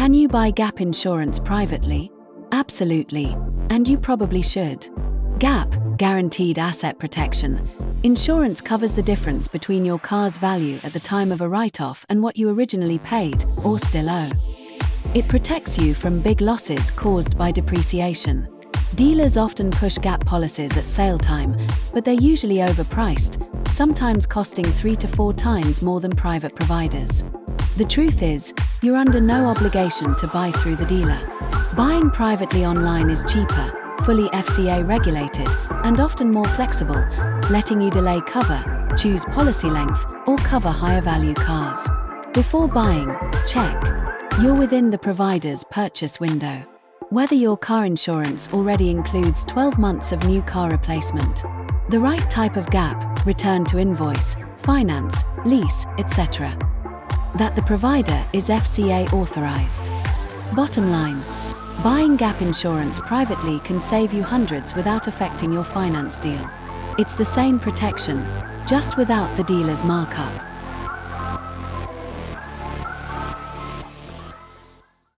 Can you buy gap insurance privately? Absolutely, and you probably should. GAP, Guaranteed Asset Protection. Insurance covers the difference between your car's value at the time of a write-off and what you originally paid, or still owe. It protects you from big losses caused by depreciation. Dealers often push GAP policies at sale time, but they're usually overpriced, sometimes costing 3 to 4 times more than private providers. The truth is, you're under no obligation to buy through the dealer. Buying privately online is cheaper, fully FCA-regulated, and often more flexible, letting you delay cover, choose policy length, or cover higher value cars. Before buying, check you're within the provider's purchase window. Whether your car insurance already includes 12 months of new car replacement, the right type of gap, return to invoice, finance, lease, etc. That the provider is FCA authorized. Bottom line, buying gap insurance privately can save you hundreds without affecting your finance deal. It's the same protection, just without the dealer's markup.